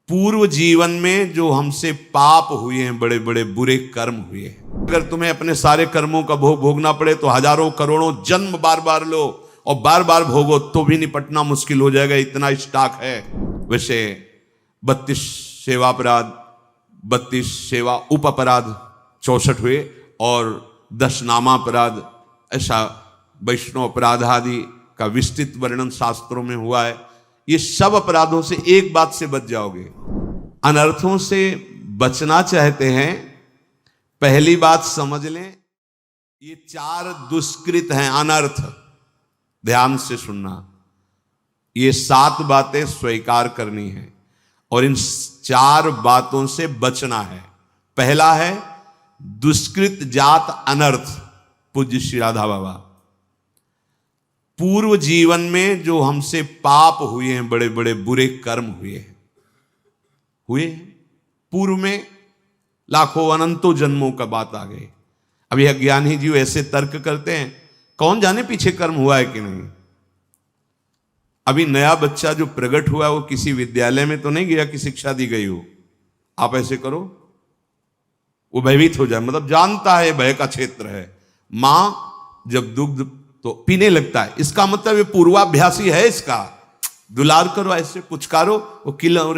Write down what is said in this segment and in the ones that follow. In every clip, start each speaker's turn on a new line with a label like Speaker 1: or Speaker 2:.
Speaker 1: पूर्व जीवन में जो हमसे पाप हुए हैं, बड़े बड़े बुरे कर्म हुए हैं, अगर तुम्हें अपने सारे कर्मों का भोग भोगना पड़े तो हजारों करोड़ों जन्म बार बार लो और बार बार भोगो तो भी निपटना मुश्किल हो जाएगा, इतना स्टॉक है। वैसे 32 सेवा अपराध, 32 सेवा उप अपराध 64 हुए और 10 नामापराध, ऐसा वैष्णव अपराध आदि का विस्तृत वर्णन शास्त्रों में हुआ है। ये सब अपराधों से एक बात से बच जाओगे। अनर्थों से बचना चाहते हैं, पहली बात समझ लें, ये 4 दुष्कृत हैं अनर्थ। ध्यान से सुनना, ये 7 बातें स्वीकार करनी है और इन 4 बातों से बचना है। पहला है दुष्कृत जात अनर्थ। पूज्य श्री राधा बाबा, पूर्व जीवन में जो हमसे पाप हुए हैं, बड़े बड़े बुरे कर्म हुए पूर्व में लाखों अनंतों जन्मों का बात आ गई। अब यह ज्ञानी जीव ऐसे तर्क करते हैं, कौन जाने पीछे कर्म हुआ है कि नहीं। अभी नया बच्चा जो प्रकट हुआ वो किसी विद्यालय में तो नहीं गया कि शिक्षा दी गई हो, आप ऐसे करो वो भयभीत हो जाए, मतलब जानता है भय का क्षेत्र है। मां जब दुग्ध तो पीने लगता है, इसका मतलब ये पूर्वाभ्यासी है, इसका दुलार करो, ऐसे पुचकारो वो किलो,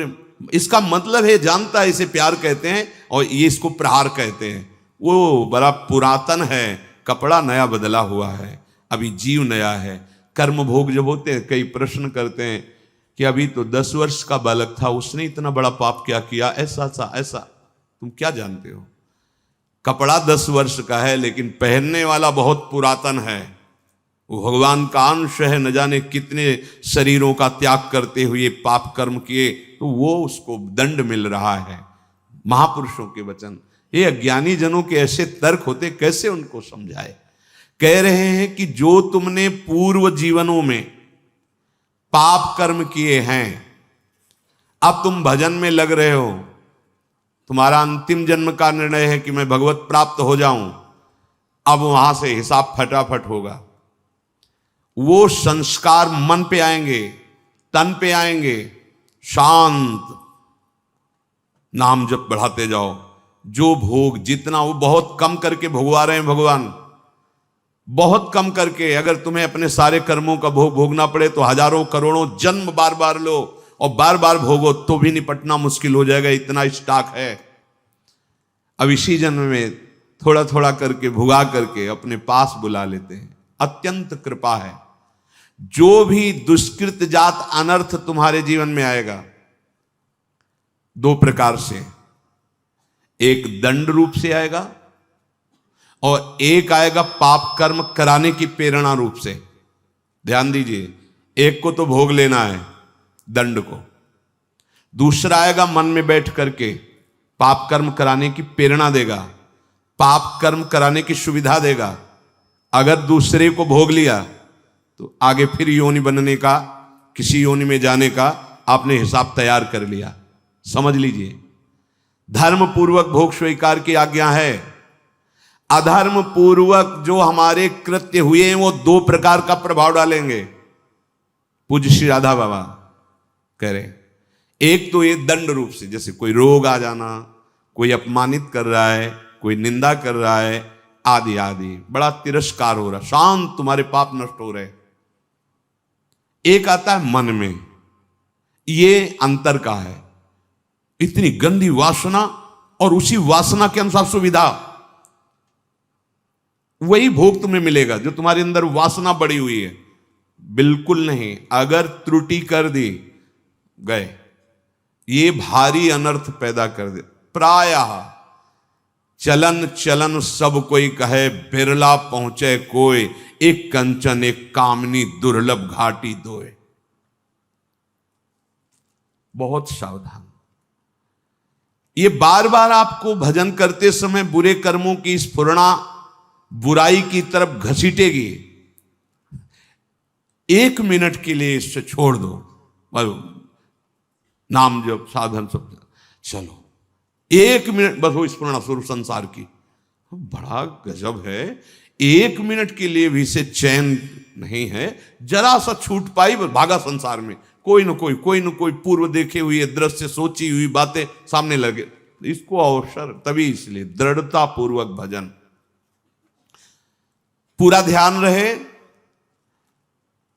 Speaker 1: इसका मतलब है जानता है, इसे प्यार कहते हैं और ये इसको प्रहार कहते हैं। वो बड़ा पुरातन है, कपड़ा नया बदला हुआ है, अभी जीव नया है। कर्म भोग जब होते हैं, कई प्रश्न करते हैं कि अभी तो 10 वर्ष का बालक था, उसने इतना बड़ा पाप क्या किया, ऐसा तुम क्या जानते हो। कपड़ा 10 वर्ष का है लेकिन पहनने वाला बहुत पुरातन है, वो भगवान का अंश है, न जाने कितने शरीरों का त्याग करते हुए पाप कर्म किए, तो वो उसको दंड मिल रहा है। महापुरुषों के वचन, ये अज्ञानी जनों के ऐसे तर्क होते, कैसे उनको समझाए। कह रहे हैं कि जो तुमने पूर्व जीवनों में पाप कर्म किए हैं, अब तुम भजन में लग रहे हो, तुम्हारा अंतिम जन्म का निर्णय है कि मैं भगवत प्राप्त हो जाऊं, अब वहां से हिसाब फटाफट होगा। वो संस्कार मन पे आएंगे, तन पे आएंगे, शांत नाम जप बढ़ाते जाओ। जो भोग जितना वो बहुत कम करके भोगवा रहे हैं भगवान, बहुत कम करके। अगर तुम्हें अपने सारे कर्मों का भोग भोगना पड़े तो हजारों करोड़ों जन्म बार बार लो और बार बार भोगो तो भी निपटना मुश्किल हो जाएगा, इतना स्टॉक है। अब इसी जन्म में थोड़ा थोड़ा करके भुगा करके अपने पास बुला लेते हैं, अत्यंत कृपा है। जो भी दुष्कृत जात अनर्थ तुम्हारे जीवन में आएगा 2 प्रकार से, एक दंड रूप से आएगा और एक आएगा पाप कर्म कराने की प्रेरणा रूप से। ध्यान दीजिए, एक को तो भोग लेना है दंड को, दूसरा आएगा मन में बैठ करके पाप कर्म कराने की प्रेरणा देगा, पाप कर्म कराने की सुविधा देगा। अगर दूसरे को भोग लिया तो आगे फिर योनि बनने का, किसी योनि में जाने का आपने हिसाब तैयार कर लिया। समझ लीजिए, धर्म पूर्वक भोग स्वीकार की आज्ञा है। अधर्म पूर्वक जो हमारे कृत्य हुए हैं वो 2 प्रकार का प्रभाव डालेंगे। पूज्य श्री राधा बाबा कह रहे, एक तो ये दंड रूप से, जैसे कोई रोग आ जाना, कोई अपमानित कर रहा है, कोई निंदा कर रहा है, आदि आदि, बड़ा तिरस्कार हो रहा, शांत तुम्हारे पाप नष्ट हो रहे। एक आता है मन में, ये अंतर का है, इतनी गंदी वासना और उसी वासना के अनुसार सुविधा, वही भोग तुम्हें मिलेगा जो तुम्हारे अंदर वासना बढ़ी हुई है। बिल्कुल नहीं, अगर त्रुटि कर दी गए, ये भारी अनर्थ पैदा कर दे। प्रायः चलन चलन सब कोई कहे, बिरला पहुंचे कोई, एक कंचन एक कामनी दुर्लभ घाटी दोए। बहुत सावधान। ये बार बार आपको भजन करते समय बुरे कर्मों की स्फुरणा बुराई की तरफ घसीटेगी। 1 मिनट के लिए इससे छोड़ दो, नाम जप साधन सब चलो, 1 मिनट बस वो स्फुरणा स्वरूप संसार की, बड़ा गजब है। 1 मिनट के लिए भी से चैन नहीं है, जरा सा छूट पाई भागा संसार में, कोई न कोई पूर्व देखे हुए दृश्य, सोची हुई बातें सामने लगे, इसको अवसर तभी, इसलिए दृढ़ता पूर्वक भजन, पूरा ध्यान रहे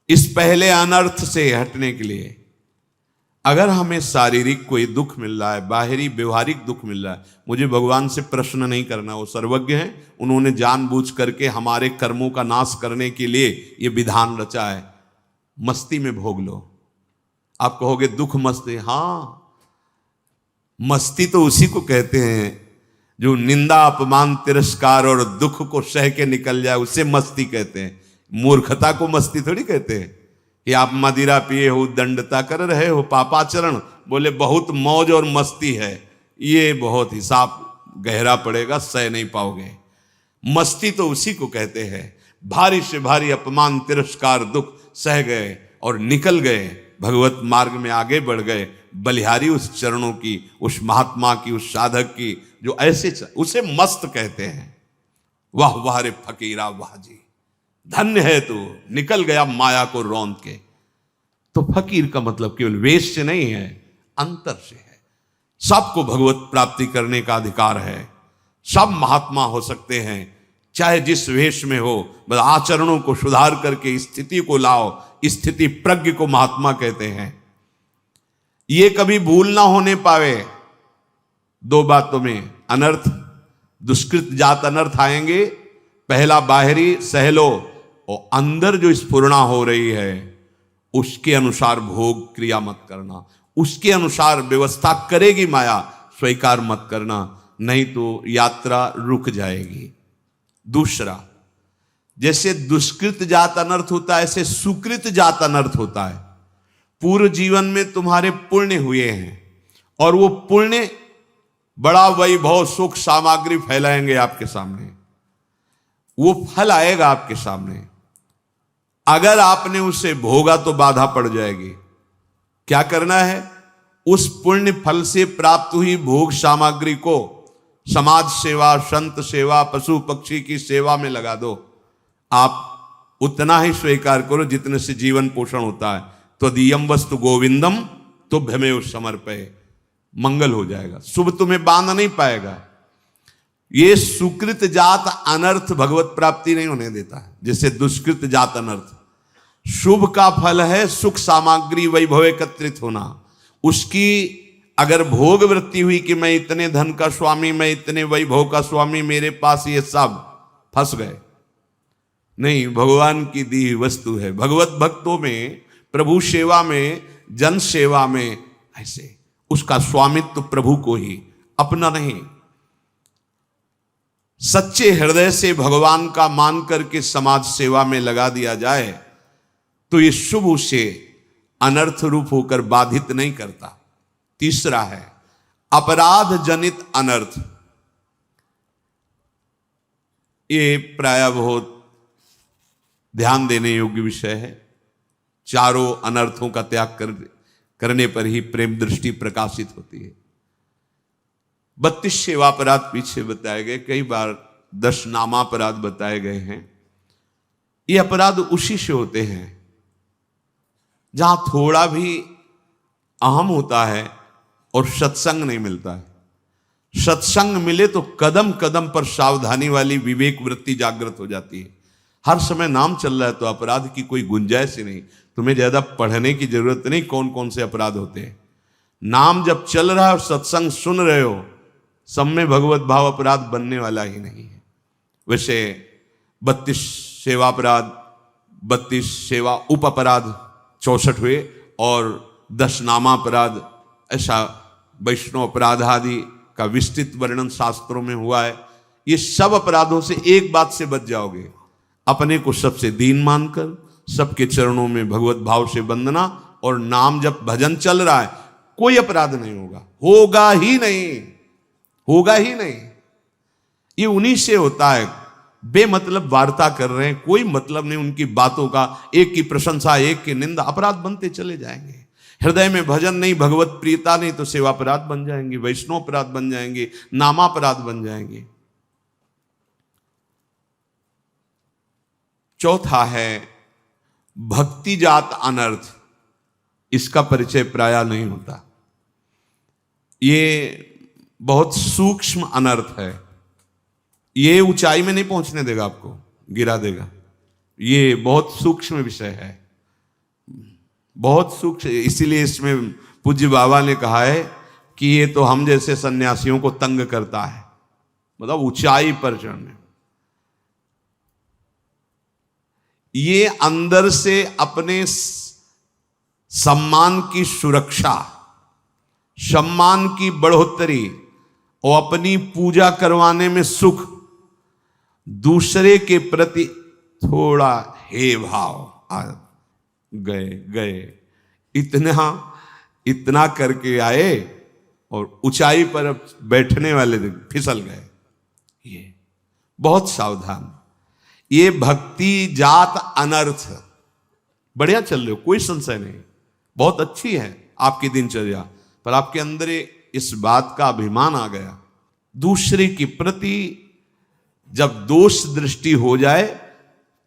Speaker 1: इस पहले अनर्थ से हटने के लिए। अगर हमें शारीरिक कोई दुख मिल रहा है, बाहरी व्यवहारिक दुख मिल रहा है, मुझे भगवान से प्रश्न नहीं करना, वो सर्वज्ञ हैं, उन्होंने जानबूझ करके हमारे कर्मों का नाश करने के लिए ये विधान रचा है। मस्ती में भोग लो। आप कहोगे दुख मस्ती, हाँ, मस्ती तो उसी को कहते हैं जो निंदा अपमान तिरस्कार और दुख को सह के निकल जाए, उसे मस्ती कहते हैं। मूर्खता को मस्ती थोड़ी कहते हैं कि आप मदिरा पिए हो, दंडता कर रहे हो, पापाचरण, बोले बहुत मौज और मस्ती है, ये बहुत हिसाब गहरा पड़ेगा, सह नहीं पाओगे। मस्ती तो उसी को कहते हैं भारी से भारी अपमान तिरस्कार दुख सह गए और निकल गए, भगवत मार्ग में आगे बढ़ गए, बलिहारी उस चरणों की, उस महात्मा की, उस साधक की, जो ऐसे उसे मस्त कहते हैं। वाह वाह रे फकीरा वाह जी, धन्य है तू, निकल गया माया को रौंद के। तो फकीर का मतलब केवल वेश से नहीं है, अंतर से है। सबको भगवत प्राप्ति करने का अधिकार है, सब महात्मा हो सकते हैं, चाहे जिस वेश में हो, बस आचरणों को सुधार करके स्थिति को लाओ। स्थिति प्रज्ञ को महात्मा कहते हैं। ये कभी भूल ना होने पावे दो बातों में, अनर्थ दुष्कृत जात अनर्थ आएंगे, पहला बाहरी सह लो, और अंदर जो स्फुरणा हो रही है उसके अनुसार भोग क्रिया मत करना, उसके अनुसार व्यवस्था करेगी माया, स्वीकार मत करना, नहीं तो यात्रा रुक जाएगी। दूसरा, जैसे दुष्कृत जात अनर्थ होता है, ऐसे सुकृत जात अनर्थ होता है। पूर्व जीवन में तुम्हारे पुण्य हुए हैं और वो पुण्य बड़ा वैभव सुख सामग्री फैलाएंगे आपके सामने, वो फल आएगा आपके सामने। अगर आपने उसे भोगा तो बाधा पड़ जाएगी। क्या करना है? उस पुण्य फल से प्राप्त हुई भोग सामग्री को समाज सेवा, संत सेवा, पशु पक्षी की सेवा में लगा दो। आप उतना ही स्वीकार करो जितने से जीवन पोषण होता है। तो दियम वस्तु गोविंदम तुभ्यमेव समर्पये, मंगल हो जाएगा, शुभ तुम्हें बांध नहीं पाएगा। ये सुकृत जात अनर्थ भगवत प्राप्ति नहीं होने देता है, जैसे दुष्कृत जात अनर्थ। शुभ का फल है सुख सामग्री वैभव एकत्रित होना। उसकी अगर भोग वृत्ति हुई कि मैं इतने धन का स्वामी, मैं इतने वैभव का स्वामी, मेरे पास ये सब, फंस गए। नहीं, भगवान की दी हुई वस्तु है। भगवत भक्तों में, प्रभु सेवा में, जन सेवा में, ऐसे उसका स्वामित्व प्रभु को ही, अपना नहीं। सच्चे हृदय से भगवान का मान करके समाज सेवा में लगा दिया जाए तो ये शुभ उसे अनर्थ रूप होकर बाधित नहीं करता। तीसरा है अपराध जनित अनर्थ। ये प्राय बहुत ध्यान देने योग्य विषय है। चारों अनर्थों का त्याग करने पर ही प्रेम दृष्टि प्रकाशित होती है। 32 सेवापराध पीछे बताए गए, कई बार 10 नामापराध बताए गए हैं। ये अपराध उसी से होते हैं जहां थोड़ा भी अहम होता है और सत्संग नहीं मिलता है। सत्संग मिले तो कदम कदम पर सावधानी वाली विवेक वृत्ति जागृत हो जाती है। हर समय नाम चल रहा है तो अपराध की कोई गुंजाइश ही नहीं। तुम्हें ज्यादा पढ़ने की जरूरत नहीं कौन कौन से अपराध होते हैं। नाम जब चल रहा है और सत्संग सुन रहे हो, सब में भगवत भाव अपराध बनने वाला ही नहीं है। वैसे 32 सेवापराध, 32 सेवा उप अपराध 64 हुए और 10 नामापराध। ऐसा वैष्णव अपराध आदि का विस्तृत वर्णन शास्त्रों में हुआ है। ये सब अपराधों से एक बात से बच जाओगे, अपने को सबसे दीन मानकर सबके चरणों में भगवत भाव से वंदना, और नाम जब भजन चल रहा है कोई अपराध नहीं होगा, होगा ही नहीं, होगा ही नहीं। ये उन्हीं से होता है। बेमतलब वार्ता कर रहे हैं, कोई मतलब नहीं उनकी बातों का, एक की प्रशंसा एक की निंदा, अपराध बनते चले जाएंगे। हृदय में भजन नहीं, भगवत प्रियता नहीं तो सेवापराध बन जाएंगे, वैष्णव अपराध बन जाएंगे, नामापराध बन जाएंगे। चौथा है भक्ति जात अनर्थ। इसका परिचय प्रायः नहीं होता। ये बहुत सूक्ष्म अनर्थ है, ये ऊंचाई में नहीं पहुंचने देगा, आपको गिरा देगा। ये बहुत सूक्ष्म विषय है, बहुत सूक्ष्म। इसीलिए इसमें पूज्य बाबा ने कहा है कि ये तो हम जैसे सन्यासियों को तंग करता है, मतलब ऊंचाई पर चढ़ने। ये अंदर से अपने सम्मान की सुरक्षा, सम्मान की बढ़ोतरी और अपनी पूजा करवाने में सुख, दूसरे के प्रति थोड़ा हे भाव आ गए गए, इतना करके आए और ऊंचाई पर अब बैठने वाले फिसल गए। ये बहुत सावधान। ये भक्ति जात अनर्थ। बढ़िया चल रहे हो, कोई संशय नहीं, बहुत अच्छी है आपकी दिनचर्या, पर आपके अंदर इस बात का अभिमान आ गया। दूसरे के प्रति जब दोष दृष्टि हो जाए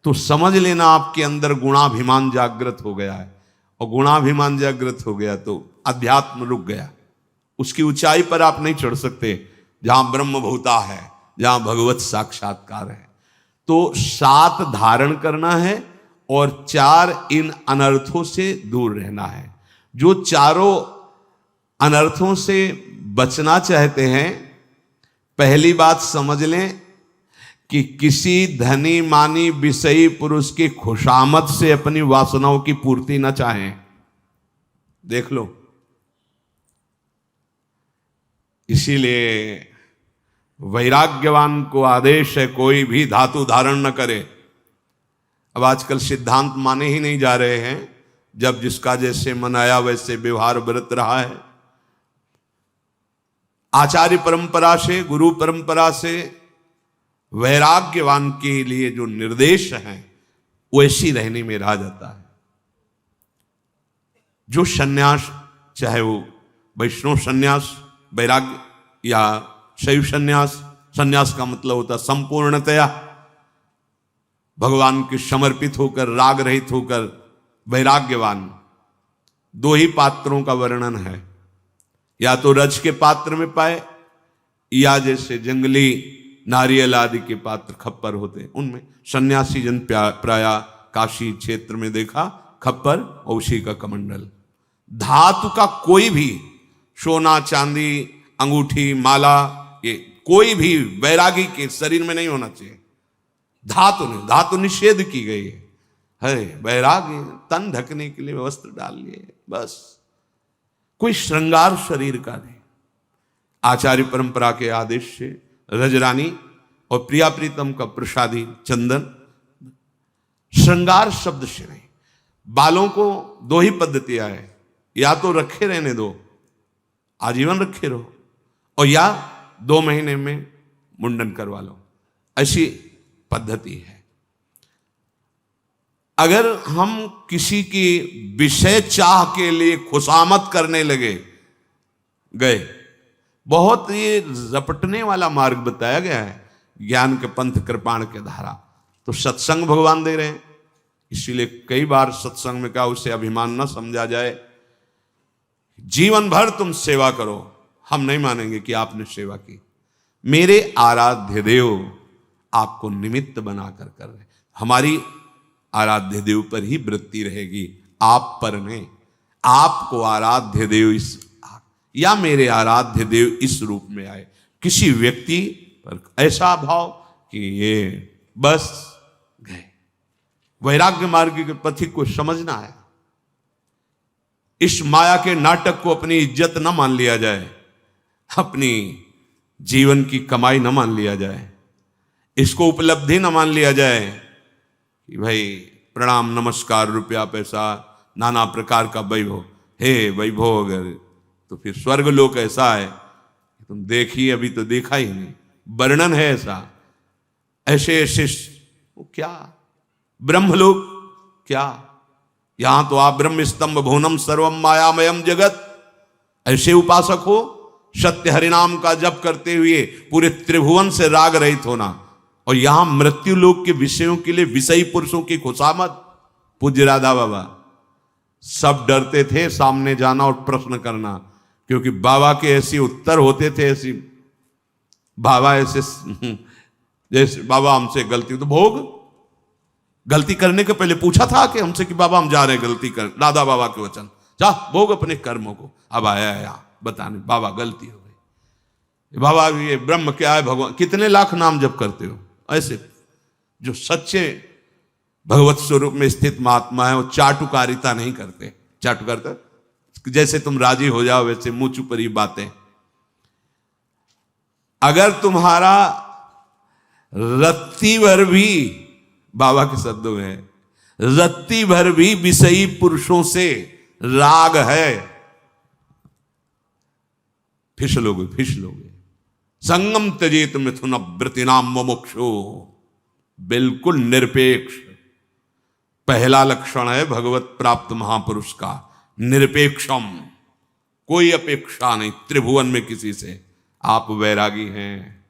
Speaker 1: तो समझ लेना आपके अंदर गुणाभिमान जागृत हो गया है, और गुणाभिमान जागृत हो गया तो अध्यात्म रुक गया। उसकी ऊंचाई पर आप नहीं चढ़ सकते जहां ब्रह्मभूता है, जहां भगवत साक्षात्कार है। तो 7 धारण करना है और 4 इन अनर्थों से दूर रहना है। जो चारों अनर्थों से बचना चाहते हैं, पहली बात समझ लें कि किसी धनी मानी विषयी पुरुष की खुशामद से अपनी वासनाओं की पूर्ति न चाहें। देख लो, इसीलिए वैराग्यवान को आदेश है कोई भी धातु धारण न करे। अब आजकल सिद्धांत माने ही नहीं जा रहे हैं, जब जिसका जैसे मन आया वैसे व्यवहार बरत रहा है। आचार्य परंपरा से, गुरु परंपरा से वैराग्यवान के लिए जो निर्देश हैं वैसी रहने में रहा जाता है। जो सन्यास, चाहे वो वैष्णव सन्यास वैराग्य या शैव सन्यास, सन्यास का मतलब होता है संपूर्णतया भगवान के समर्पित होकर, राग रहित होकर वैराग्यवान। 2 ही पात्रों का वर्णन है, या तो रज के पात्र में पाए, या जैसे जंगली नारियल आदि के पात्र खप्पर होते, उनमें सन्यासी जन प्राय काशी क्षेत्र में देखा खप्पर और उसी का कमंडल। धातु का कोई भी सोना चांदी अंगूठी माला, ये कोई भी वैरागी के शरीर में नहीं होना चाहिए। धातु नहीं, धातु निषेध की गई है। वैरागी तन ढकने के लिए वस्त्र डाल लिए बस, कोई श्रृंगार शरीर का नहीं। आचार्य परंपरा के आदेश से रजरानी और प्रिया प्रीतम का प्रसादी चंदन, श्रृंगार शब्द से नहीं। बालों को 2 ही पद्धतियां है, या तो रखे रहने दो, आजीवन रखे रहो, और या 2 महीने में मुंडन करवा लो, ऐसी पद्धति है। अगर हम किसी की विषय चाह के लिए खुशामद करने गए, बहुत ये रपटने वाला मार्ग बताया गया है, ज्ञान के पंथ कृपाण के धारा। तो सत्संग भगवान दे रहे हैं, इसीलिए कई बार सत्संग में कहा उसे अभिमान न समझा जाए। जीवन भर तुम सेवा करो, हम नहीं मानेंगे कि आपने सेवा की। मेरे आराध्य देव आपको निमित्त बनाकर कर रहे, हमारी आराध्य देव पर ही वृत्ति रहेगी, आप पर नहीं। आपको आराध्य देव इस, या मेरे आराध्य देव इस रूप में आए। किसी व्यक्ति पर ऐसा भाव कि ये बस गए। वैराग्य मार्ग के पथिक को समझना है। इस माया के नाटक को अपनी इज्जत न मान लिया जाए, अपनी जीवन की कमाई न मान लिया जाए, इसको उपलब्धि न मान लिया जाए कि भाई प्रणाम नमस्कार रुपया पैसा नाना प्रकार का वैभव। हे वैभव अगर तो फिर स्वर्ग लोक ऐसा है तुम देखिए, अभी तो देखा ही नहीं, वर्णन है ऐसा। ऐसे ऐसे क्या ब्रह्मलोक, क्या यहां तो आप ब्रह्म स्तंभ भुवनम सर्वम मायामयम जगत, ऐसे उपासक हो। सत्य हरिनाम का जप करते हुए पूरे त्रिभुवन से राग रहित होना, और यहां मृत्यु लोक के विषयों के लिए विषयी पुरुषों की खुशामद। पूज्य राधा बाबा सब डरते थे सामने जाना और प्रश्न करना, क्योंकि बाबा के ऐसे उत्तर होते थे, ऐसी बाबा ऐसे जैसे बाबा हमसे गलती तो भोग, गलती करने के पहले पूछा था कि हमसे कि बाबा हम जा रहे हैं गलती कर, दादा बाबा के वचन, जा भोग अपने कर्मों को। अब आया बताने बाबा गलती हो गई, बाबा ये ब्रह्म क्या है, भगवान कितने लाख नाम जप करते हो। ऐसे जो सच्चे भगवत स्वरूप में स्थित महात्मा है वो चाटुकारिता नहीं करते। चाटुकारिता जैसे तुम राजी हो जाओ वैसे मुंह चुपरी बातें। अगर तुम्हारा रत्ती भर भी, बाबा के शब्दों में, रत्ती भर भी विषयी पुरुषों से राग है, फिसलोगे। संगम त्यजेत मिथुन वृत्तिनाम मुमुक्षु, बिल्कुल निरपेक्ष। पहला लक्षण है भगवत प्राप्त महापुरुष का, निरपेक्षम, कोई अपेक्षा नहीं त्रिभुवन में किसी से। आप वैरागी हैं,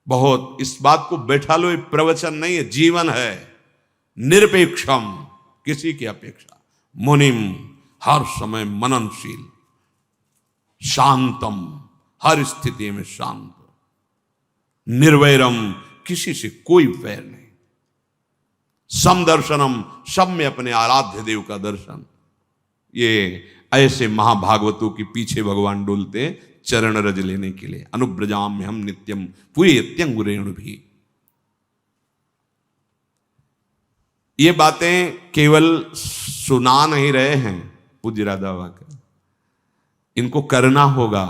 Speaker 1: बहुत इस बात को बैठा लो, ये प्रवचन नहीं है, जीवन है। निरपेक्षम, किसी की अपेक्षा। मुनिम, हर समय मननशील। शांतम, हर स्थिति में शांत। निर्वैरम, किसी से कोई वैर नहीं। समदर्शनम, सब में अपने आराध्य देव का दर्शन। ये ऐसे महाभागवतों के पीछे भगवान डोलते चरण रज लेने के लिए। अनुब्रजाम में हम नित्यम पूयत्यंगुरेण भी। ये बातें केवल सुना नहीं रहे हैं पूज्य राधा वाका, इनको करना होगा,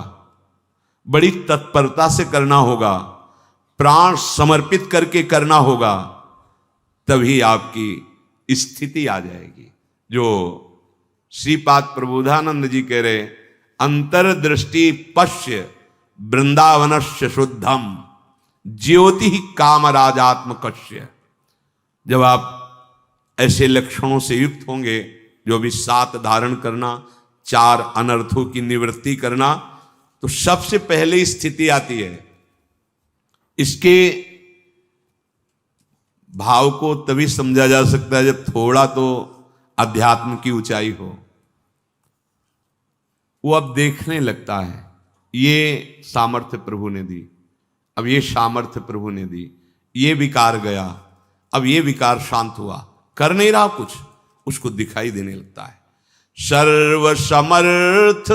Speaker 1: बड़ी तत्परता से करना होगा, प्राण समर्पित करके करना होगा, तभी आपकी स्थिति आ जाएगी। जो श्रीपाद प्रबोधानंद जी कह रहे, अंतर्दृष्टि पश्य वृंदावनस्य शुद्धम ज्योति कामराजात्मकस्य। जब आप ऐसे लक्षणों से युक्त होंगे, जो भी 7 धारण करना, 4 अनर्थों की निवृत्ति करना, तो सबसे पहले स्थिति आती है। इसके भाव को तभी समझा जा सकता है जब थोड़ा तो अध्यात्म की ऊंचाई हो। वो अब देखने लगता है, ये सामर्थ्य प्रभु ने दी, अब ये सामर्थ्य प्रभु ने दी, ये विकार गया, अब ये विकार शांत हुआ, कर नहीं रहा कुछ, उसको दिखाई देने लगता है। सर्व समर्थ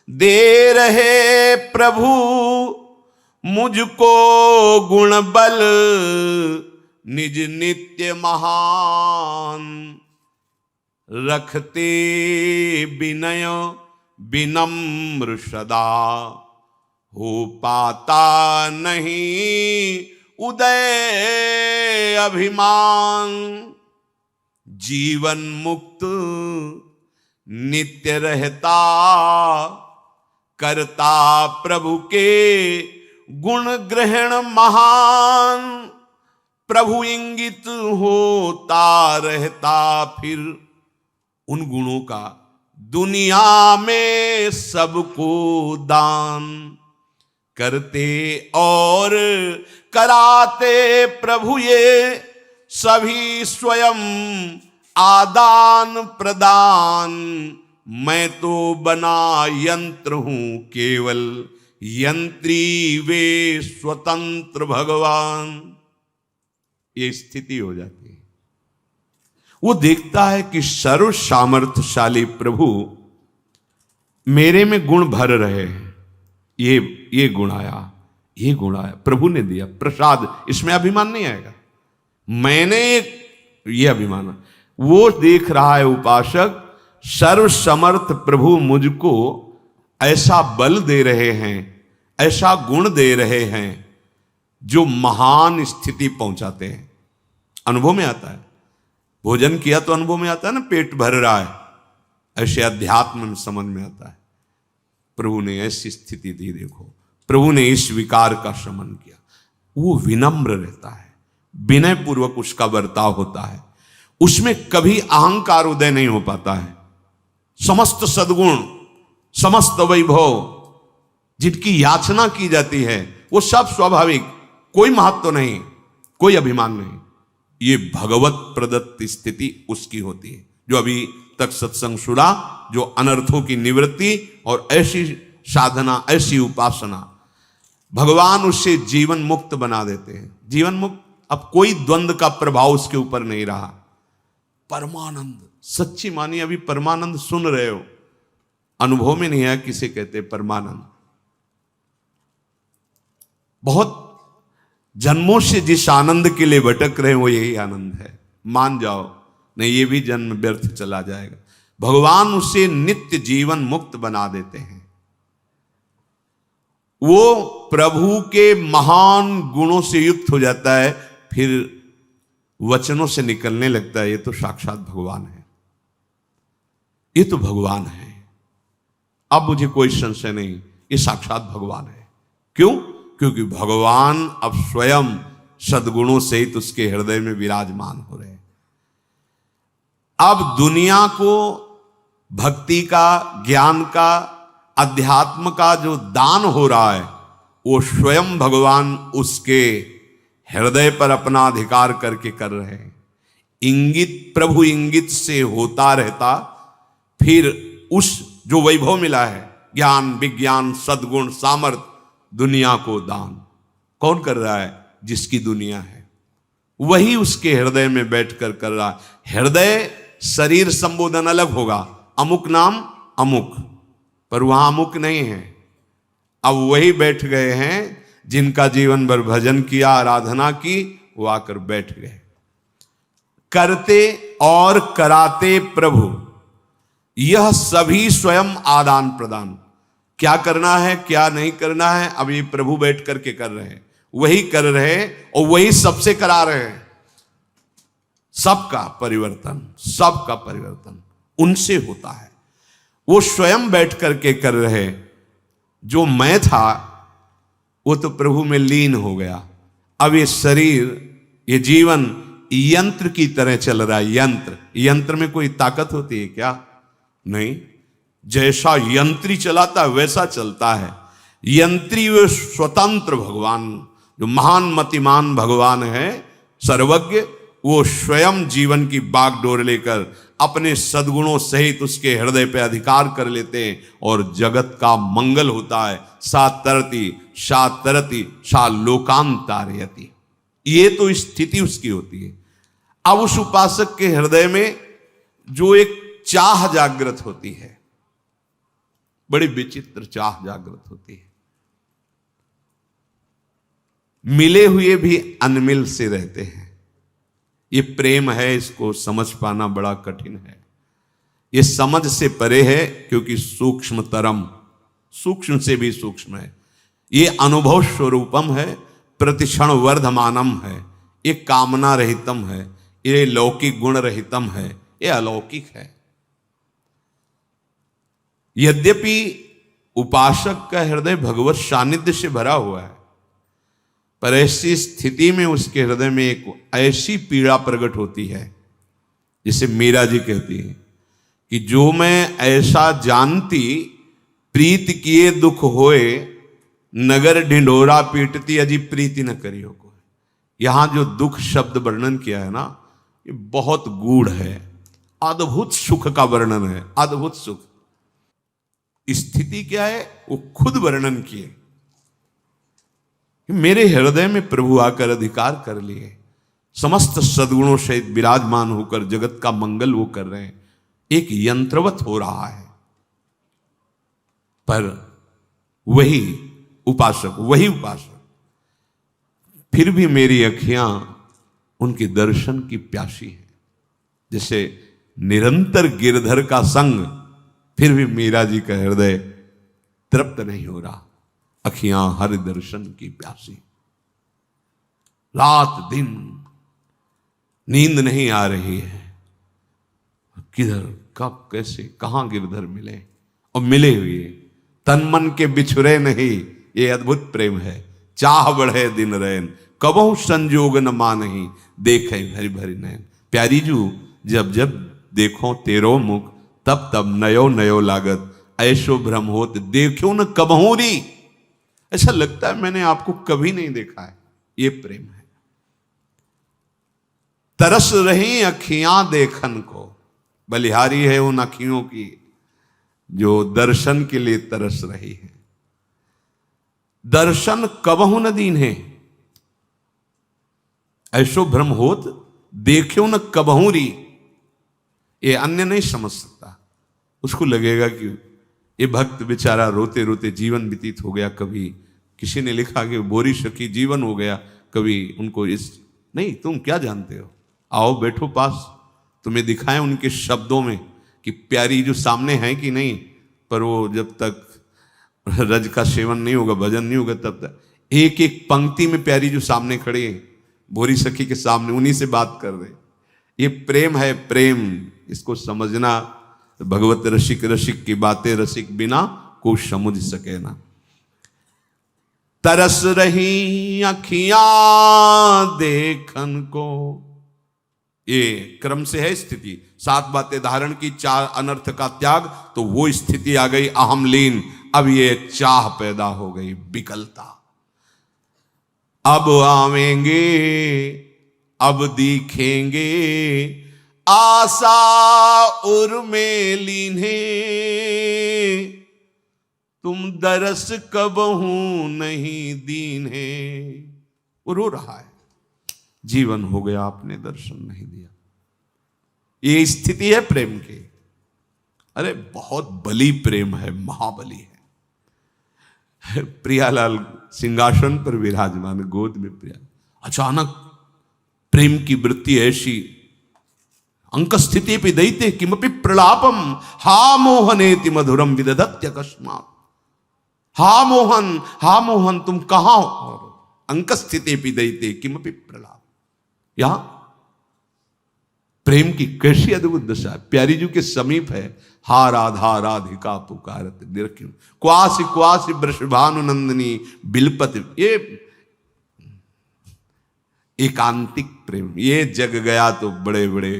Speaker 1: दे रहे प्रभु मुझको गुण बल, निज नित्य महान रखते विनय विनम्र सदा, हो पाता नहीं उदय अभिमान, जीवन मुक्त नित्य रहता, करता प्रभु के गुण ग्रहण महान, प्रभु इंगित होता रहता फिर उन गुणों का दुनिया में सबको दान, करते और कराते प्रभु ये सभी स्वयं आदान प्रदान, मैं तो बना यंत्र हूं केवल, यंत्री वे स्वतंत्र भगवान। ये स्थिति हो जाती है। वो देखता है कि सर्व सामर्थ्यशाली प्रभु मेरे में गुण भर रहे हैं, ये गुण आया, ये गुण आया, प्रभु ने दिया प्रसाद, इसमें अभिमान नहीं आएगा, मैंने ये अभिमान। वो देख रहा है उपासक, सर्व समर्थ प्रभु मुझको ऐसा बल दे रहे हैं, ऐसा गुण दे रहे हैं जो महान स्थिति पहुंचाते हैं। अनुभव में आता है, भोजन किया तो अनुभव में आता है ना, पेट भर रहा है, ऐसे अध्यात्म में समझ में आता है। प्रभु ने ऐसी स्थिति दी, देखो प्रभु ने इस विकार का शमन किया। वो विनम्र रहता है, विनय पूर्वक उसका बर्ताव होता है, उसमें कभी अहंकार उदय नहीं हो पाता है। समस्त सद्गुण, समस्त वैभव जिनकी याचना की जाती है वो सब स्वाभाविक, कोई महत्व नहीं, कोई अभिमान नहीं, ये भगवत प्रदत्त स्थिति उसकी होती है। जो अभी तक सत्संग सुना, जो अनर्थों की निवृत्ति और ऐसी साधना, ऐसी उपासना, भगवान उससे जीवन मुक्त बना देते हैं। जीवन मुक्त, अब कोई द्वंद्व का प्रभाव उसके ऊपर नहीं रहा। परमानंद, सच्ची मानी, अभी परमानंद सुन रहे हो, अनुभव में नहीं है किसे कहते परमानंद। बहुत जन्मों से जिस आनंद के लिए भटक रहे हैं वो यही आनंद है, मान जाओ, नहीं ये भी जन्म व्यर्थ चला जाएगा। भगवान उसे नित्य जीवन मुक्त बना देते हैं। वो प्रभु के महान गुणों से युक्त हो जाता है, फिर वचनों से निकलने लगता है ये तो साक्षात भगवान है, ये तो भगवान है। अब मुझे कोई संशय नहीं, ये साक्षात भगवान है। क्यों? क्योंकि भगवान अब स्वयं सद्गुणों सहित उसके हृदय में विराजमान हो रहे हैं। अब दुनिया को भक्ति का, ज्ञान का, अध्यात्म का जो दान हो रहा है, वो स्वयं भगवान उसके हृदय पर अपना अधिकार करके कर रहे हैं। इंगित, प्रभु इंगित से होता रहता, फिर उस जो वैभव मिला है, ज्ञान, विज्ञान, सद्गुण, सामर्थ्य, दुनिया को दान कौन कर रहा है? जिसकी दुनिया है, वही उसके हृदय में बैठकर कर रहा है। हृदय, शरीर संबोधन अलग होगा, अमुक नाम अमुक, पर वहां अमुक नहीं है। अब वही बैठ गए हैं जिनका जीवन भर भजन किया, आराधना की, वो आकर बैठ गए। करते और कराते प्रभु, यह सभी स्वयं आदान प्रदान। क्या करना है, क्या नहीं करना है, अब ये प्रभु बैठ करके कर रहे हैं, वही कर रहे हैं और वही सबसे करा रहे हैं। सबका परिवर्तन उनसे होता है, वो स्वयं बैठ करके कर रहे। जो मैं था वो तो प्रभु में लीन हो गया। अब ये शरीर, ये जीवन यंत्र की तरह चल रहा है। यंत्र में कोई ताकत होती है क्या? नहीं। जैसा यंत्री चलाता है वैसा चलता है। यंत्री व स्वतंत्र भगवान, जो महान मतिमान भगवान है, सर्वज्ञ, वो स्वयं जीवन की बागडोर लेकर अपने सद्गुणों सहित उसके हृदय पे अधिकार कर लेते हैं और जगत का मंगल होता है। सा तरति सा लोकांतारयति, ये तो स्थिति उसकी होती है। अब उस उपासक के हृदय में जो एक चाह जागृत होती है, बड़ी विचित्र चाह जागृत होती है। मिले हुए भी अनमिल से रहते हैं। ये प्रेम है, इसको समझ पाना बड़ा कठिन है। ये समझ से परे है, क्योंकि सूक्ष्मतरम, सूक्ष्म से भी सूक्ष्म है। ये अनुभव स्वरूपम है, प्रतिक्षण वर्धमानम है, ये कामना रहितम है, ये लौकिक गुण रहितम है, ये अलौकिक है। यद्यपि उपासक का हृदय भगवत सानिध्य से भरा हुआ है, पर ऐसी स्थिति में उसके हृदय में एक ऐसी पीड़ा प्रकट होती है, जिसे मीरा जी कहती है कि जो मैं ऐसा जानती, प्रीत किए दुख होए, नगर ढिंढोरा पीटती अजी प्रीति न करियो को। यहां जो दुख शब्द वर्णन किया है ना, ये बहुत गूढ़ है, अद्भुत सुख का वर्णन है, अद्भुत सुख। स्थिति क्या है वो खुद वर्णन किए। मेरे हृदय में प्रभु आकर अधिकार कर लिए, समस्त सद्गुणों सहित विराजमान होकर जगत का मंगल वो कर रहे हैं। एक यंत्रवत हो रहा है, पर वही उपासक फिर भी मेरी अखियां उनके दर्शन की प्यासी है। जैसे निरंतर गिरधर का संग, फिर भी मीरा जी का हृदय तृप्त नहीं हो रहा। अखियां हर दर्शन की प्यासी, रात दिन नींद नहीं आ रही है। किधर, कब, कैसे, कहां गिरधर मिले, और मिले हुए तन मन के बिछुरे नहीं। ये अद्भुत प्रेम है। चाह बढ़े दिन रैन, कबहु संजोग न मानही, देखे भरी भरी नैन। प्यारी जू, जब जब देखो तेरो मुख, तब तब नयो नयो लागत, ऐसो भ्रम होत देखो न कबहू री। ऐसा लगता है मैंने आपको कभी नहीं देखा है। ये प्रेम है। तरस रही अखियां देखन को, बलिहारी है उन अखियों की जो दर्शन के लिए तरस रही है। दर्शन कबहु न दीन है, ऐसो भ्रम होत देखो न कबहू री। ये अन्य नहीं समझ सकता, उसको लगेगा कि ये भक्त बेचारा रोते रोते जीवन व्यतीत हो गया। कभी किसी ने लिखा कि बोरी सखी जीवन हो गया, कभी उनको इस नहीं, तुम क्या जानते हो, आओ बैठो पास, तुम्हें दिखाएं उनके शब्दों में कि प्यारी जो सामने है कि नहीं। पर वो जब तक रज का सेवन नहीं होगा, भजन नहीं होगा, तब तक एक एक पंक्ति में प्यारी जो सामने खड़े हैं भोरी सखी के सामने, उन्हीं से बात कर रहे। ये प्रेम है, प्रेम, इसको समझना। भगवत रसिक रसिक की बातें रसिक बिना को समझ सके ना। तरस रही अखियां देखन को, ये क्रम से है स्थिति। 7 बातें धारण की, 4 अनर्थ का त्याग, तो वो स्थिति आ गई अहमलीन। अब ये चाह पैदा हो गई, विकलता। अब आवेंगे, अब दिखेंगे, आशा उर्मे लीन्हे, तुम दरस कबहू नहीं दीन्हे। वो रो रहा है, जीवन हो गया, आपने दर्शन नहीं दिया। ये स्थिति है प्रेम की। अरे बहुत बली प्रेम है, महाबली है। प्रियालाल सिंहासन पर विराजमान, गोद में प्रिया, अचानक प्रेम की वृत्ति ऐसी, अंक स्थिति पे दैते किमपि प्रलापम, हा मोहनेति मधुरम विदधत्य अकस्मात्। हा मोहन, हा मोहन, तुम कहां हो? अंक स्थिति पे दैते किमपि प्रलाप। यहां प्रेम की कैसी अद्भुत दशा है। प्यारी जी के समीप है, हा राधा राधिका पुकारत निरखिन, क्वासी क्वासी वृषभानुनंदिनी बिलपत। ये एकांतिक प्रेम, ये जग गया तो बड़े बड़े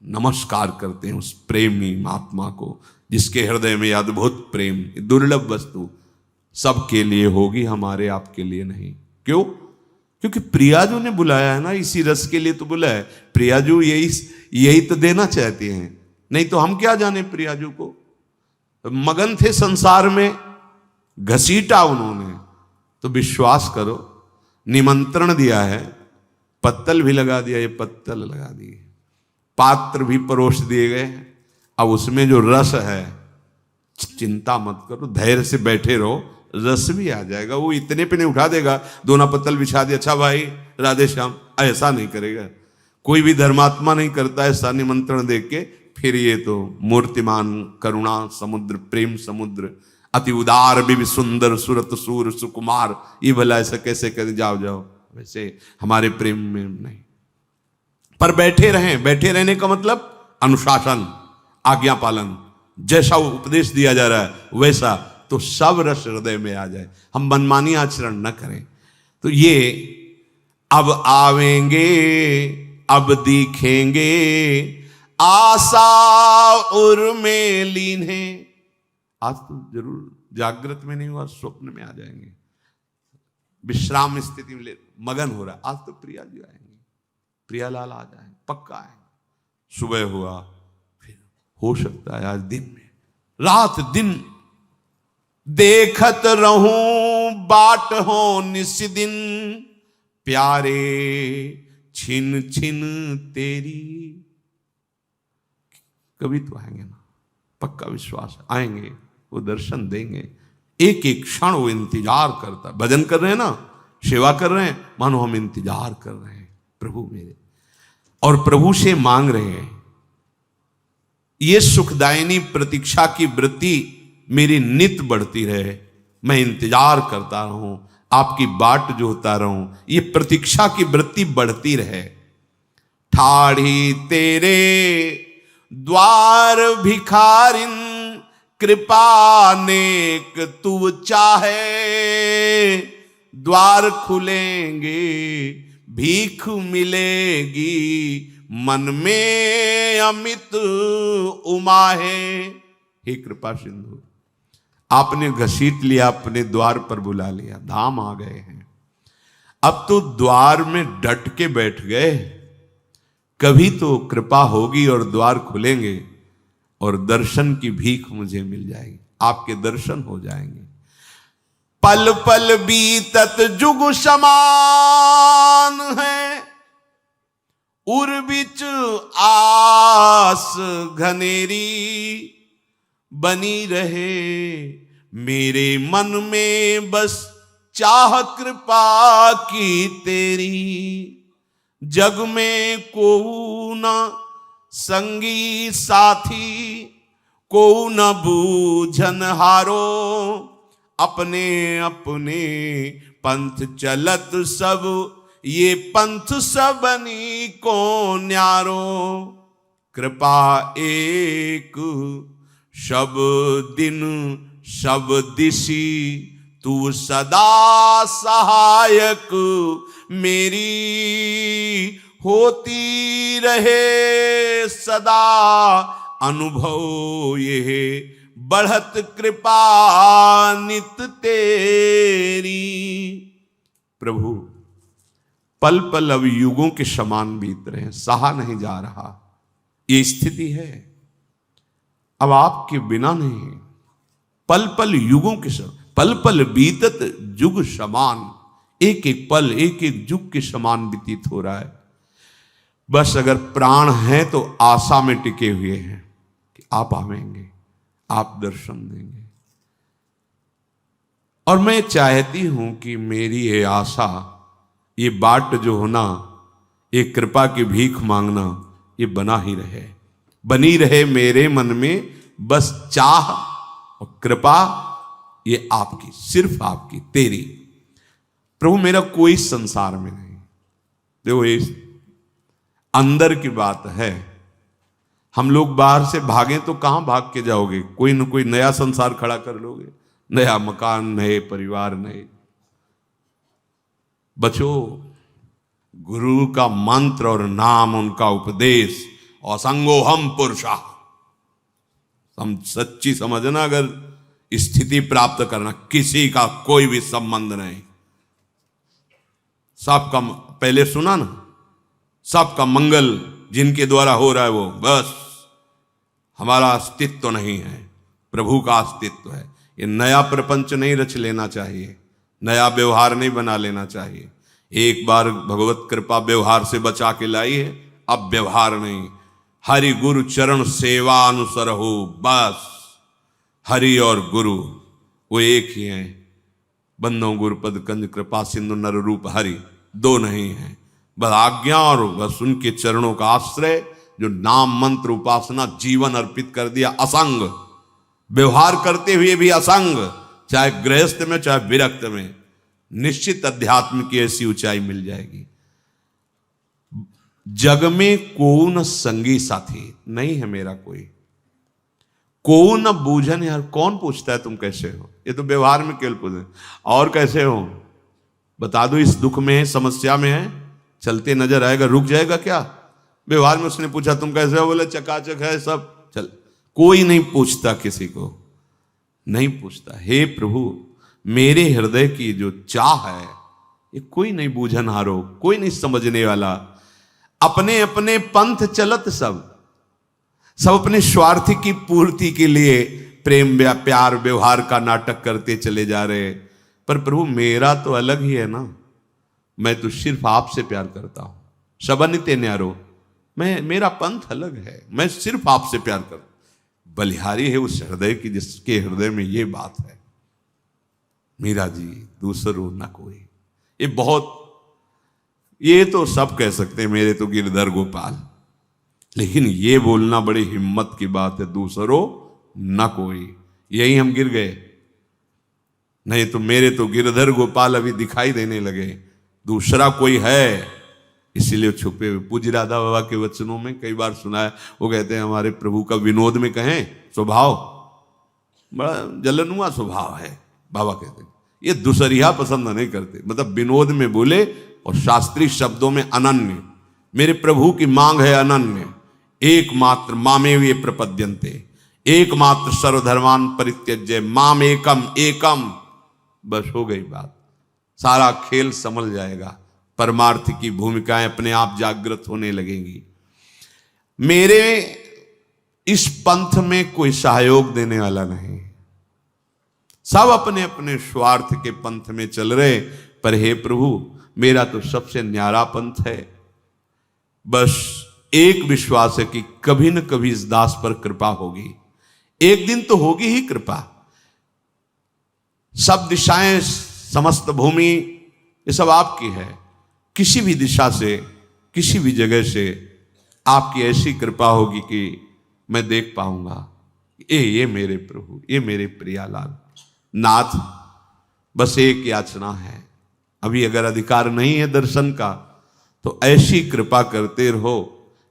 Speaker 1: नमस्कार करते हैं उस प्रेमी महात्मा को, जिसके हृदय में अद्भुत प्रेम, दुर्लभ वस्तु सबके लिए होगी, हमारे आपके लिए नहीं। क्यों? क्योंकि प्रियाजू ने बुलाया है ना, इसी रस के लिए तो बुलाया है। प्रियाजू यही तो देना चाहती हैं, नहीं तो हम क्या जाने। प्रियाजू को मगन थे संसार में, घसीटा उन्होंने, तो विश्वास करो निमंत्रण दिया है, पत्तल भी लगा दिया, ये पत्तल लगा दिए, पात्र भी परोस दिए गए। अब उसमें जो रस है, चिंता मत करो, धैर्य से बैठे रहो, रस भी आ जाएगा। वो इतने पे नहीं उठा देगा, दोना पत्तल बिछा दिया, अच्छा भाई राधे श्याम, ऐसा नहीं करेगा। कोई भी धर्मात्मा नहीं करता ऐसा निमंत्रण देख के। फिर ये तो मूर्तिमान करुणा समुद्र, प्रेम समुद्र, अति उदार भी सुंदर, सुरत सूर सुकुमार, ये भला ऐसा कैसे कर, जाओ जाओ। वैसे हमारे प्रेम में नहीं, पर बैठे रहें। बैठे रहने का मतलब अनुशासन, आज्ञा पालन, जैसा उपदेश दिया जा रहा है वैसा, तो सब रस हृदय में आ जाए, हम मनमानी आचरण न करें। तो ये अब आवेंगे, अब दिखेंगे, आशा उर्मे लीन्हे। आज तो जरूर जागृत में नहीं हुआ, स्वप्न में आ जाएंगे, विश्राम स्थिति में मगन हो रहा। आज तो प्रिया जी आएंगे, प्रियालाल आ जाए, पक्का आएंगे। सुबह हुआ, फिर हो सकता है आज दिन में, रात दिन देखत रहूं बाट हो निस दिन, प्यारे छिन छिन तेरी। कभी तो आएंगे ना, पक्का विश्वास आएंगे, वो दर्शन देंगे। एक एक क्षण वो इंतजार करता। भजन कर रहे हैं ना, सेवा कर रहे हैं, मानो हम इंतजार कर रहे हैं प्रभु मेरे, और प्रभु से मांग रहे हैं। ये सुखदायिनी प्रतीक्षा की वृत्ति मेरी नित बढ़ती रहे, मैं इंतजार करता रहूं, आपकी बाट जोहता रहूं, ये प्रतीक्षा की वृत्ति बढ़ती रहे। ठाढ़ी तेरे द्वार भिखारिन, कृपा नेक तू चाहे, द्वार खुलेंगे भीख मिलेगी, मन में अमित उमा है। हे कृपा सिंधु, आपने घसीट लिया, अपने द्वार पर बुला लिया, धाम आ गए हैं। अब तो द्वार में डट के बैठ गए, कभी तो कृपा होगी और द्वार खुलेंगे और दर्शन की भीख मुझे मिल जाएगी, आपके दर्शन हो जाएंगे। पल पल बीतत जुग समान है, उर बिच आस घनेरी, बनी रहे मेरे मन में बस चाह कृपा की तेरी। जग में को न संगी साथी, को न बूझन हारो, अपने अपने पंथ चलत सब, ये पंथ सबनी को न्यारो। कृपा एक सब दिन सब दिशी, तू सदा सहायक मेरी, होती रहे सदा अनुभव ये, बढ़त कृपा नित तेरी। प्रभु पल पल अब युगों के समान बीत रहे हैं, सहा नहीं जा रहा, ये स्थिति है। अब आपके बिना नहीं, पल पल युगों के समान, पल पल बीतत जुग समान, एक एक पल एक एक जुग के समान व्यतीत हो रहा है। बस अगर प्राण है तो आशा में टिके हुए हैं कि आप आवेंगे, आप दर्शन देंगे। और मैं चाहती हूं कि मेरी ये आशा, ये बाट जो होना, ये कृपा की भीख मांगना, ये बना ही रहे, बनी रहे मेरे मन में बस चाह और कृपा, ये आपकी, सिर्फ आपकी, तेरी। प्रभु मेरा कोई संसार में नहीं। देखो ये अंदर की बात है, हम लोग बाहर से भागें तो कहां भाग के जाओगे, कोई न कोई नया संसार खड़ा कर लोगे, नया मकान, नए परिवार, नए। बचो, गुरु का मंत्र और नाम, उनका उपदेश, असंगोहम पुरुषा, हम सच्ची समझना, अगर स्थिति प्राप्त करना, किसी का कोई भी संबंध नहीं, सबका, पहले सुना ना, सबका मंगल जिनके द्वारा हो रहा है वो, बस हमारा अस्तित्व तो नहीं है, प्रभु का अस्तित्व है। ये नया प्रपंच नहीं रच लेना चाहिए, नया व्यवहार नहीं बना लेना चाहिए। एक बार भगवत कृपा व्यवहार से बचा के लाई है, अब व्यवहार नहीं। हरि गुरु चरण सेवा अनुसर हो, बस हरि और गुरु वो एक ही हैं। बंदों गुरुपद कंज कृपा सिंधु नर रूप हरि, दो नहीं है। बस आज्ञा और बस उनके चरणों का आश्रय, जो नाम मंत्र उपासना जीवन अर्पित कर दिया, असंग व्यवहार करते हुए भी असंग, चाहे गृहस्थ में चाहे विरक्त में, निश्चित अध्यात्म की ऐसी ऊंचाई मिल जाएगी। जग में कौन संगी साथी नहीं है मेरा कोई, कौन बूझन। यार कौन पूछता है तुम कैसे हो, ये तो व्यवहार में केवल पूछे, और कैसे हो बता दो, इस दुख में है, समस्या में है, चलते नजर आएगा, रुक जाएगा क्या। व्यवहार में उसने पूछा तुम कैसे हो, बोले चकाचक है सब, चल। कोई नहीं पूछता, किसी को नहीं पूछता। हे प्रभु मेरे हृदय की जो चाह है, ये कोई नहीं बूझन हारो, कोई नहीं समझने वाला। अपने अपने पंथ चलत सब अपने स्वार्थ की पूर्ति के लिए प्रेम प्यार व्यवहार का नाटक करते चले जा रहे। पर प्रभु मेरा तो अलग ही है ना, मैं तो सिर्फ आपसे प्यार करता हूं, सबनिते न्यारो, मेरा पंथ अलग है, मैं सिर्फ आपसे प्यार करता। बलिहारी है उस हृदय की जिसके हृदय में ये बात है, मीरा जी दूसरो न कोई। ये बहुत, ये तो सब कह सकते हैं मेरे तो गिरधर गोपाल, लेकिन ये बोलना बड़ी हिम्मत की बात है, दूसरो न कोई। यही हम गिर गए, नहीं तो मेरे तो गिरधर गोपाल अभी दिखाई देने लगे, दूसरा कोई है इसीलिए छुपे हुए। पूज्य राधा बाबा के वचनों में कई बार सुना है, वो कहते हैं हमारे प्रभु का विनोद में कहें स्वभाव बड़ा जलनुआ स्वभाव है। बाबा कहते हैं ये दूसरिया पसंद नहीं करते, मतलब विनोद में बोले और शास्त्रीय शब्दों में अनन्य। मेरे प्रभु की मांग है अनन्य, एकमात्र मामेव ये प्रपद्यन्ते, एकमात्र सर्वधर्मान परित्यज्य माम एकम एकम। बस हो गई बात, सारा खेल संभल जाएगा, परमार्थ की भूमिकाएं अपने आप जागृत होने लगेंगी। मेरे इस पंथ में कोई सहयोग देने वाला नहीं, सब अपने अपने स्वार्थ के पंथ में चल रहे। पर हे प्रभु, मेरा तो सबसे न्यारा पंथ है। बस एक विश्वास है कि कभी न कभी इस दास पर कृपा होगी, एक दिन तो होगी ही कृपा। सब दिशाएं, समस्त भूमि, ये सब आपकी है। किसी भी दिशा से, किसी भी जगह से आपकी ऐसी कृपा होगी कि मैं देख पाऊंगा ये मेरे प्रभु, ये मेरे प्रियालाल नाथ। बस एक याचना है, अभी अगर अधिकार नहीं है दर्शन का, तो ऐसी कृपा करते रहो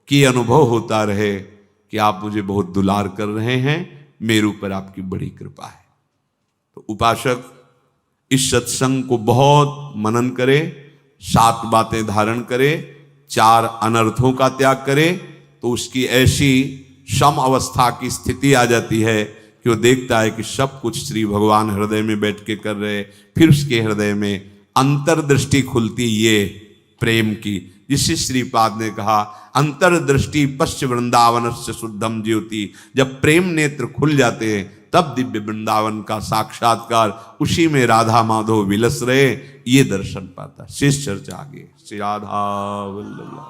Speaker 1: कि अनुभव होता रहे कि आप मुझे बहुत दुलार कर रहे हैं, मेरे ऊपर आपकी बड़ी कृपा है। तो उपासक इस सत्संग को बहुत मनन करे, 7 बातें धारण करे, 4 अनर्थों का त्याग करे, तो उसकी ऐसी सम अवस्था की स्थिति आ जाती है कि वो देखता है कि सब कुछ श्री भगवान हृदय में बैठ के कर रहे। फिर उसके हृदय में अंतर्दृष्टि खुलती ये प्रेम की, जिसे श्रीपाद ने कहा अंतर्दृष्टि पश्च वृंदावन से शुद्धम ज्योति। जब प्रेम नेत्र खुल जाते हैं तब दिव्य वृंदावन का साक्षात्कार, उसी में राधा माधव विलस रहे, ये दर्शन पाता। शेष चर्चा आगे। श्री राधा वल्लभ।